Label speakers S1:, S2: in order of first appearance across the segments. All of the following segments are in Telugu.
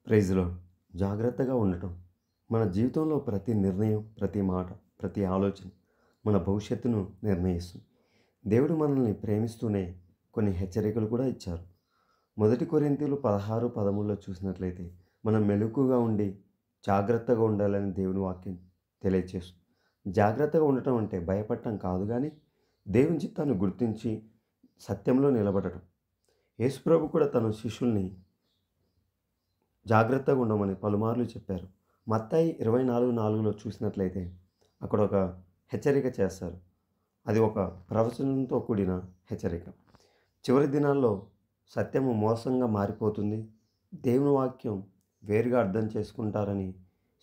S1: Praise lord. జాగ్రత్తగా ఉండటం. మన జీవితంలో ప్రతి నిర్ణయం, ప్రతి మాట, ప్రతి ఆలోచన మన భవిష్యత్తును నిర్ణయిస్తుంది. దేవుడు మనల్ని ప్రేమిస్తూనే కొన్ని హెచ్చరికలు కూడా ఇచ్చారు. మొదటి కొరింథీయులు 16:13లో చూసినట్లయితే మనం మెలకువగా ఉండి జాగ్రత్తగా ఉండాలని దేవుని వాక్యం తెలియజేస్తుంది. జాగ్రత్తగా ఉండటం అంటే భయపడటం కాదు గానీ, దేవుని చిత్తాన్ని గుర్తించి సత్యంలో నిలబడటం. యేసుప్రభు కూడా తన శిష్యుల్ని జాగ్రత్తగా ఉండమని పలుమార్లు చెప్పారు. మత్తయి 24:4లో చూసినట్లయితే అక్కడ ఒక హెచ్చరిక చేస్తారు. అది ఒక ప్రవచనంతో కూడిన హెచ్చరిక. చివరి దినాల్లో సత్యము మోసంగా మారిపోతుంది. దేవుని వాక్యం వేరుగా అర్థం చేసుకుంటారని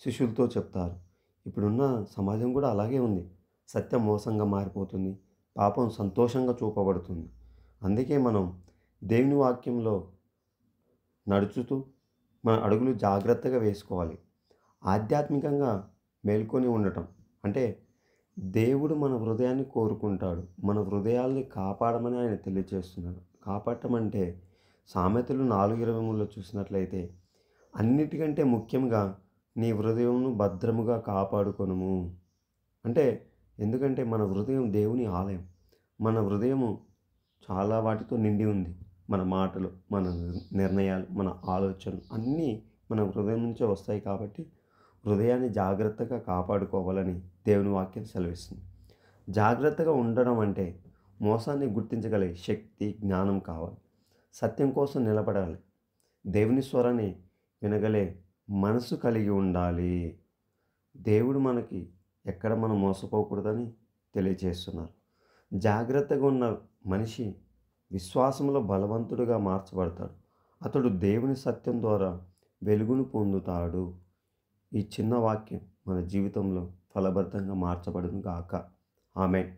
S1: శిష్యులతో చెప్తారు. ఇప్పుడున్న సమాజం కూడా అలాగే ఉంది. సత్యం మోసంగా మారిపోతుంది. పాపం సంతోషంగా చూపబడుతుంది. అందుకే మనం దేవుని వాక్యంలో నడుచుతూ మన అడుగులు జాగ్రత్తగా వేసుకోవాలి. ఆధ్యాత్మికంగా మేల్కొని ఉండటం అంటే దేవుడు మన హృదయాన్ని కోరుకుంటాడు. మన హృదయాల్ని కాపాడమని ఆయన తెలియజేస్తున్నాడు. కాపాడటం అంటే సామెతలు 4:23లో చూసినట్లయితే అన్నిటికంటే ముఖ్యంగా నీ హృదయంను భద్రముగా కాపాడుకొనుము. అంటే ఎందుకంటే మన హృదయం దేవుని ఆలయం. మన హృదయము చాలా వాటితో నిండి ఉంది. మన మాటలు, మన నిర్ణయాలు, మన ఆలోచనలు అన్నీ మన హృదయం నుంచే వస్తాయి కాబట్టి హృదయాన్ని జాగ్రత్తగా కాపాడుకోవాలని దేవుని వాక్యం సెలవిస్తుంది. జాగ్రత్తగా ఉండడం అంటే మోసాన్ని గుర్తించగలిగే శక్తి, జ్ఞానం కావాలి. సత్యం కోసం నిలబడాలి. దేవుని స్వరాన్ని వినగలే మనసు కలిగి ఉండాలి. దేవుడు మనకి ఎక్కడ మనం మోసపోకూడదని తెలియజేస్తున్నారు. జాగ్రత్తగా ఉన్న మనిషి విశ్వాసంలో బలవంతుడిగా మార్చబడతాడు. అతడు దేవుని సత్యం ద్వారా వెలుగును పొందుతాడు. ఈ చిన్న వాక్యం మన జీవితంలో ఫలభరితంగా మార్చబడును గాక. ఆమేన్.